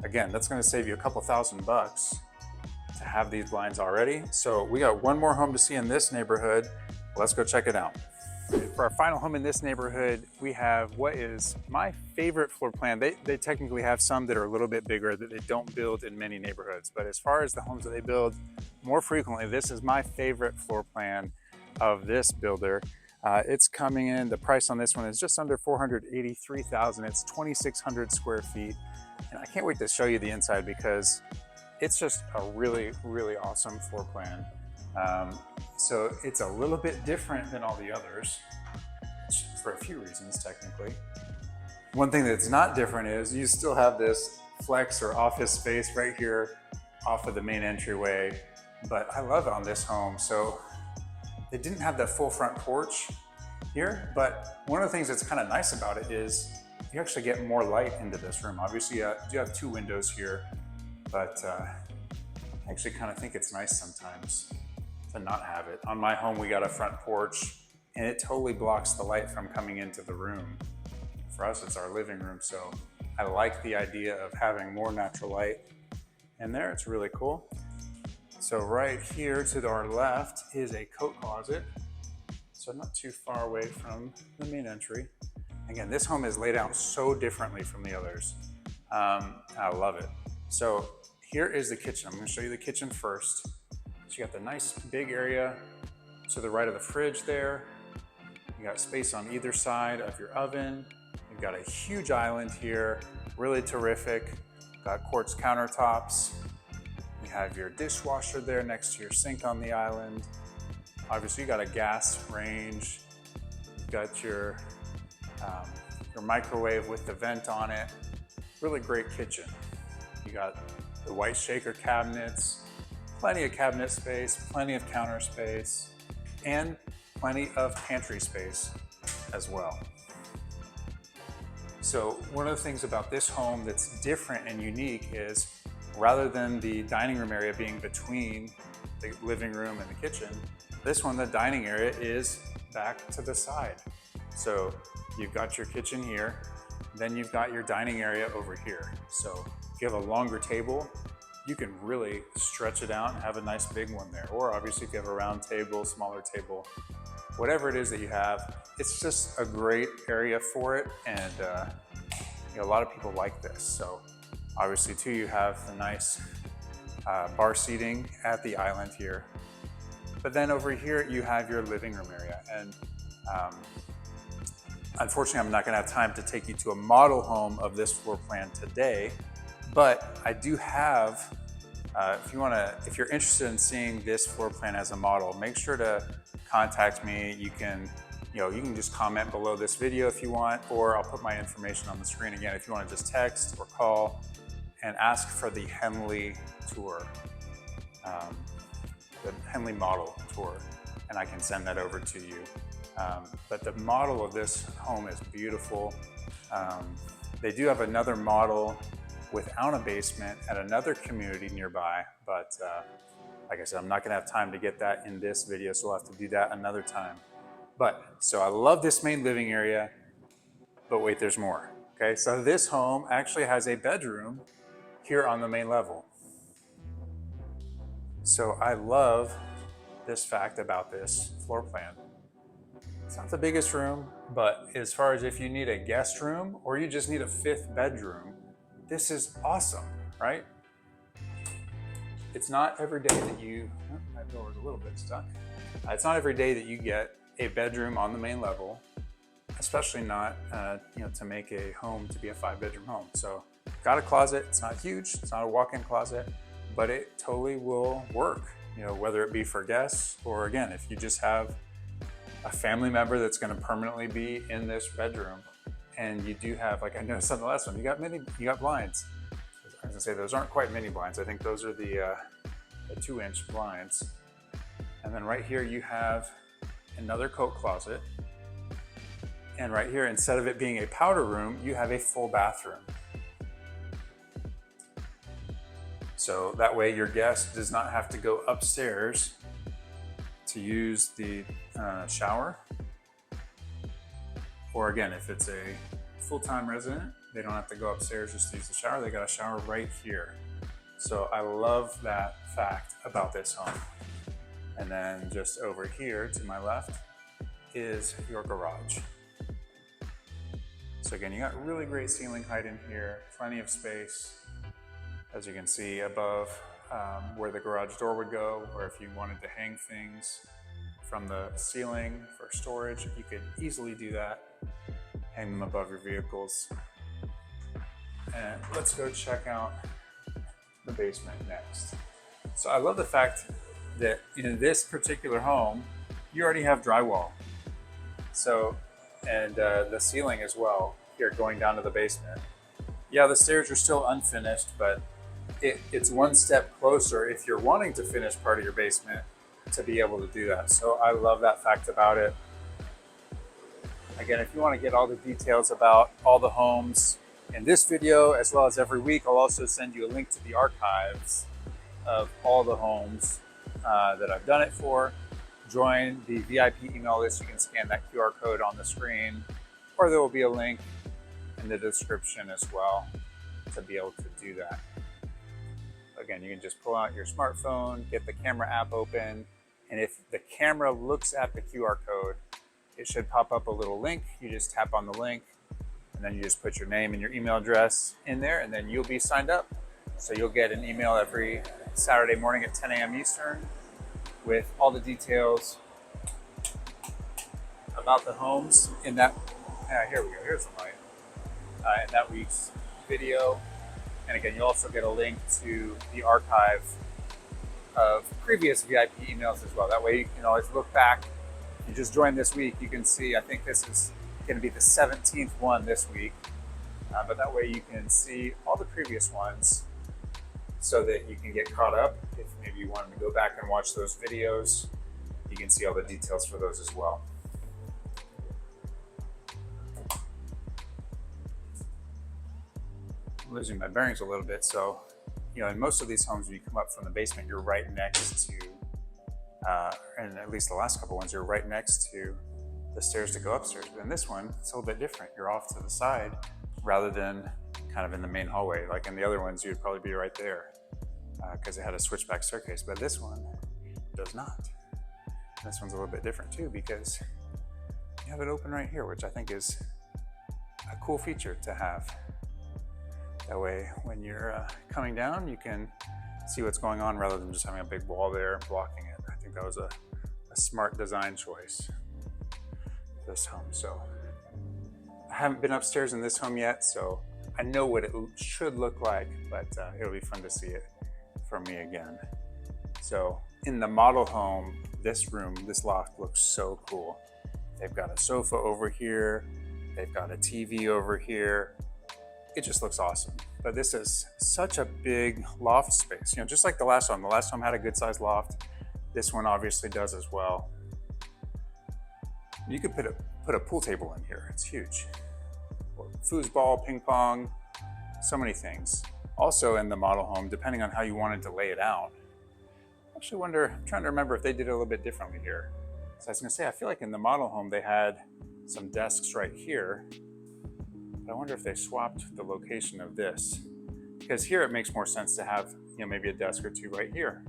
Again, that's gonna save you a couple $1,000 to have these blinds already. So we got one more home to see in this neighborhood. Let's go check it out. For our final home in this neighborhood, we have what is my favorite floor plan. They technically have some that are a little bit bigger that they don't build in many neighborhoods. But as far as the homes that they build more frequently, this is my favorite floor plan of this builder. It's coming in, the price on this one is just under $483,000. It's 2,600 square feet. And I can't wait to show you the inside because it's just a really, really awesome floor plan. So it's a little bit different than all the others for a few reasons, technically. One thing that's not different is you still have this flex or office space right here off of the main entryway, but I love it on this home. So they didn't have that full front porch here, but one of the things that's kind of nice about it is you actually get more light into this room. Obviously, you do have two windows here, but I actually kind of think it's nice sometimes to not have it. On my home, we got a front porch and it totally blocks the light from coming into the room. For us, it's our living room, so I like the idea of having more natural light in there. It's really cool. So right here to our left is a coat closet, so not too far away from the main entry. Again, this home is laid out so differently from the others. I love it. So here is the kitchen. I'm going to show you the kitchen first. So you got the nice big area to the right of the fridge there. You got space on either side of your oven. You've got a huge island here, really terrific. Got quartz countertops. You have your dishwasher there next to your sink on the island. Obviously you got a gas range. You've got your microwave with the vent on it. Really great kitchen. You got the white shaker cabinets, plenty of cabinet space, plenty of counter space, and plenty of pantry space as well. So one of the things about this home that's different and unique is rather than the dining room area being between the living room and the kitchen, this one, the dining area is back to the side. So you've got your kitchen here, then you've got your dining area over here. So if you have a longer table, you can really stretch it out and have a nice big one there. Or obviously if you have a round table, smaller table, whatever it is that you have, it's just a great area for it. And you know, a lot of people like this. So obviously too, you have the nice bar seating at the island here. But then over here, you have your living room area. And unfortunately, I'm not gonna have time to take you to a model home of this floor plan today, but I do have, if you're interested in seeing this floor plan as a model, make sure to contact me. You can just comment below this video if you want, or I'll put my information on the screen again if you want to just text or call and ask for the Henley tour, the Henley model tour, and I can send that over to you. But the model of this home is beautiful. They do have another model without a basement at another community nearby, but like I said, I'm not gonna have time to get that in this video, so we'll have to do that another time. So I love this main living area, but wait, there's more. Okay, so this home actually has a bedroom here on the main level. So I love this fact about this floor plan. It's not the biggest room, but as far as if you need a guest room or you just need a 5th bedroom, this is awesome, right? It's not every day that you, oh, that door's a little bit stuck. It's not every day that you get a bedroom on the main level, especially not to make a home to be a 5-bedroom home. So got a closet. It's not huge. It's not a walk-in closet, but it totally will work. Whether it be for guests or again, if you just have a family member that's going to permanently be in this bedroom, and you do have, like I noticed on the last one, you got blinds. I was gonna say those aren't quite mini blinds. I think those are the 2-inch blinds. And then right here you have another coat closet. And right here, instead of it being a powder room, you have a full bathroom. So that way your guest does not have to go upstairs to use the shower. Or again, if it's a full-time resident, they don't have to go upstairs just to use the shower. They got a shower right here. So I love that fact about this home. And then just over here to my left is your garage. So again, you got really great ceiling height in here, plenty of space. As you can see above where the garage door would go, or if you wanted to hang things from the ceiling for storage, you could easily do that. Hang them above your vehicles. And let's go check out the basement next. So I love the fact that in this particular home, you already have drywall. So, and the ceiling as well, here going down to the basement. Yeah, the stairs are still unfinished, but it's one step closer if you're wanting to finish part of your basement to be able to do that. So I love that fact about it. Again, if you want to get all the details about all the homes in this video, as well as every week, I'll also send you a link to the archives of all the homes that I've done it for. Join the VIP email list. You can scan that QR code on the screen, or there will be a link in the description as well to be able to do that. Again, you can just pull out your smartphone, get the camera app open, and if the camera looks at the QR code, it should pop up a little link. You just tap on the link, and then you just put your name and your email address in there, and then you'll be signed up. So you'll get an email every Saturday morning at 10 a.m. Eastern with all the details about the homes in that, here we go, here's the light, in that week's video. And again, you'll also get a link to the archive of previous VIP emails as well. That way you can always look back. You just joined this week, you can see, I think this is going to be the 17th one this week. But that way you can see all the previous ones so that you can get caught up. If maybe you wanted to go back and watch those videos, you can see all the details for those as well. I'm losing my bearings a little bit. So, in most of these homes, when you come up from the basement, you're right next to, and at least the last couple ones, you're right next to the stairs to go upstairs. But in this one, it's a little bit different. You're off to the side rather than kind of in the main hallway. Like in the other ones, you'd probably be right there because it had a switchback staircase, but this one does not. This one's a little bit different too because you have it open right here, which I think is a cool feature to have. That way, when you're coming down, you can see what's going on rather than just having a big wall there blocking it. I think that was a smart design choice for this home. So I haven't been upstairs in this home yet, so I know what it should look like, but it'll be fun to see it from me again. So in the model home, this room, this loft looks so cool. They've got a sofa over here. They've got a TV over here. It just looks awesome. But this is such a big loft space, you know, just like the last home. The last home had a good sized loft. This one obviously does as well. You could put a pool table in here. It's huge. Or foosball, ping pong, so many things. Also in the model home, depending on how you wanted to lay it out. I actually wonder, I'm trying to remember if they did it a little bit differently here. So I was gonna say, I feel like in the model home, they had some desks right here. But I wonder if they swapped the location of this. Because here it makes more sense to have, you know, maybe a desk or two right here.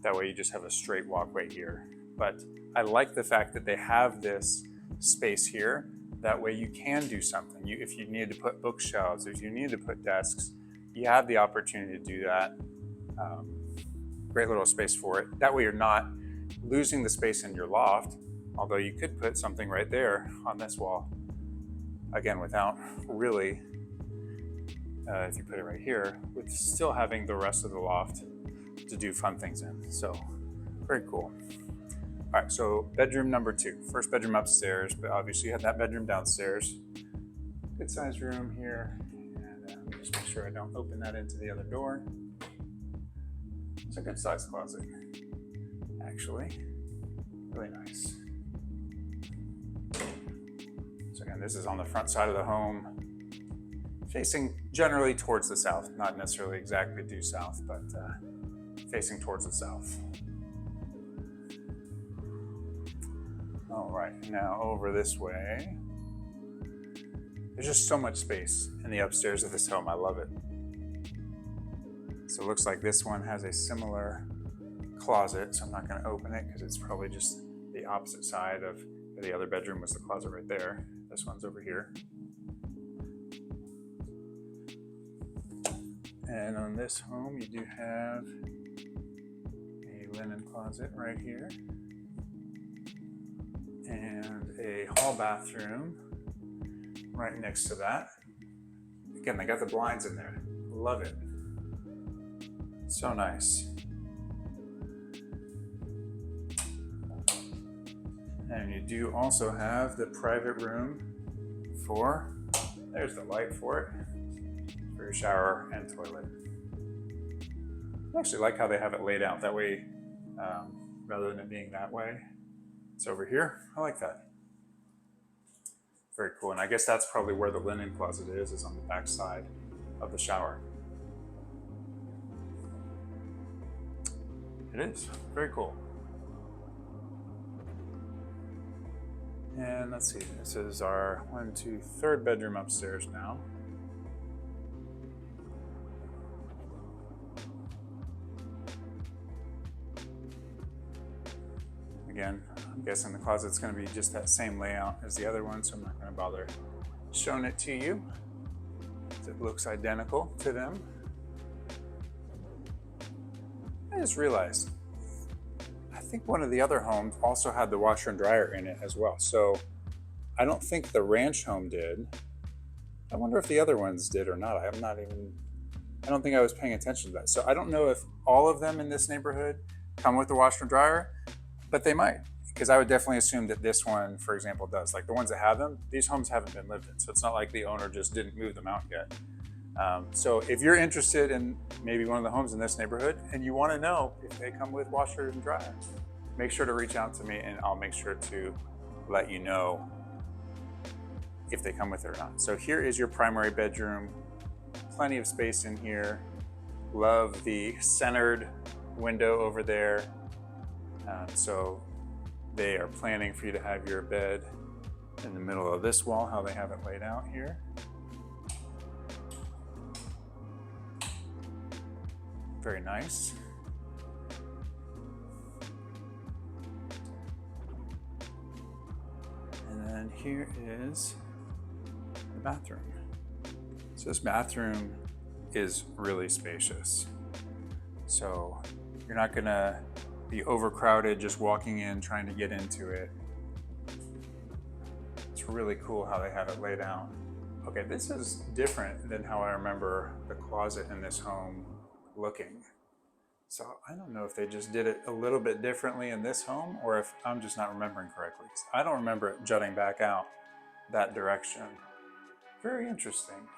That way you just have a straight walkway here. But I like the fact that they have this space here. That way you can do something. If you needed to put bookshelves, if you needed to put desks, you have the opportunity to do that. Great little space for it. That way you're not losing the space in your loft, although you could put something right there on this wall. Again, without really, if you put it right here, with still having the rest of the loft to do fun things in. So very cool. All right, so bedroom number 2. First bedroom upstairs, but obviously you have that bedroom downstairs. Good sized room here. And just make sure I don't open that into the other door. It's a good sized closet, actually. Really nice. So again, this is on the front side of the home, facing generally towards the south, not necessarily exactly due south, but facing towards the south. All right, now over this way. There's just so much space in the upstairs of this home. I love it. So it looks like this one has a similar closet, so I'm not going to open it because it's probably just the opposite side of where the other bedroom was the closet right there. This one's over here. And on this home, you do have a linen closet right here and a hall bathroom right next to that. Again, they got the blinds in there. Love it. So nice. And you do also have the private room for, there's the light for it, for your shower and toilet. I actually like how they have it laid out that way, rather than it being that way. It's over here. I like that. Very cool. And I guess that's probably where the linen closet is on the back side of the shower. It is. Very cool. And let's see, this is our 3rd bedroom upstairs now. Again, I'm guessing the closet's going to be just that same layout as the other one, so I'm not going to bother showing it to you. It looks identical to them. I just realized, I think one of the other homes also had the washer and dryer in it as well. So I don't think the ranch home did. I wonder if the other ones did or not. I don't think I was paying attention to that. So I don't know if all of them in this neighborhood come with the washer and dryer, but they might, because I would definitely assume that this one, for example, does. Like the ones that have them, these homes haven't been lived in. So it's not like the owner just didn't move them out yet. So if you're interested in maybe one of the homes in this neighborhood and you want to know if they come with washer and dryer, make sure to reach out to me and I'll make sure to let you know if they come with it or not. So here is your primary bedroom. Plenty of space in here. Love the centered window over there. So they are planning for you to have your bed In the middle of this wall, how they have it laid out here. Very nice. And then here is the bathroom. So this bathroom is really spacious. So you're not gonna be overcrowded just walking in trying to get into it. It's really cool how they have it laid out. Okay, this is different than how I remember the closet in this home looking. So I don't know if they just did it a little bit differently in this home or if I'm just not remembering correctly. I don't remember it jutting back out that direction. Very interesting.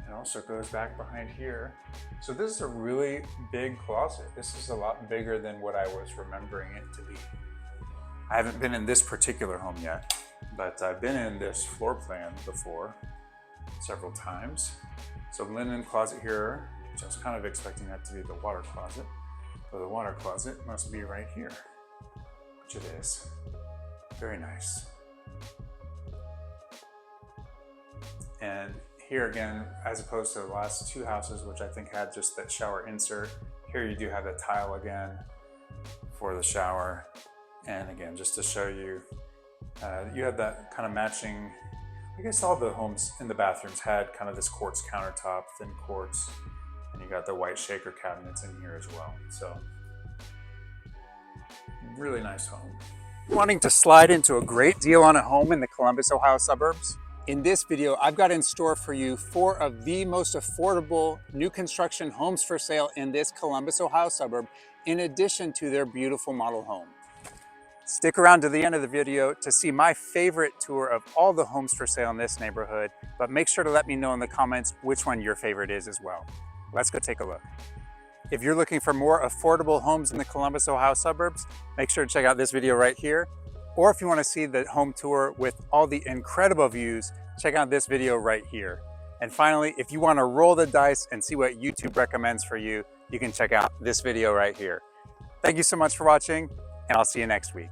It also goes back behind here. So this is a really big closet. This is a lot bigger than what I was remembering it to be. I haven't been in this particular home yet, but I've been in this floor plan before several times. So linen closet here, which I was kind of expecting that to be the water closet. But the water closet must be right here, which it is. Very nice. And here again, as opposed to the last two houses, which I think had just that shower insert, here you do have the tile again for the shower. And again, just to show you, you have that kind of matching, I guess all the homes in the bathrooms had kind of this quartz countertop, thin quartz, and you got the white shaker cabinets in here as well. So, really nice home. Wanting to slide into a great deal on a home in the Columbus, Ohio suburbs? In this video, I've got in store for you 4 of the most affordable new construction homes for sale in this Columbus, Ohio suburb, in addition to their beautiful model home. Stick around to the end of the video to see my favorite tour of all the homes for sale in this neighborhood, but make sure to let me know in the comments which one your favorite is as well. Let's go take a look. If you're looking for more affordable homes in the Columbus, Ohio suburbs, make sure to check out this video right here. Or if you want to see the home tour with all the incredible views, check out this video right here. And finally, if you want to roll the dice and see what YouTube recommends for you, you can check out this video right here. Thank you so much for watching, and I'll see you next week.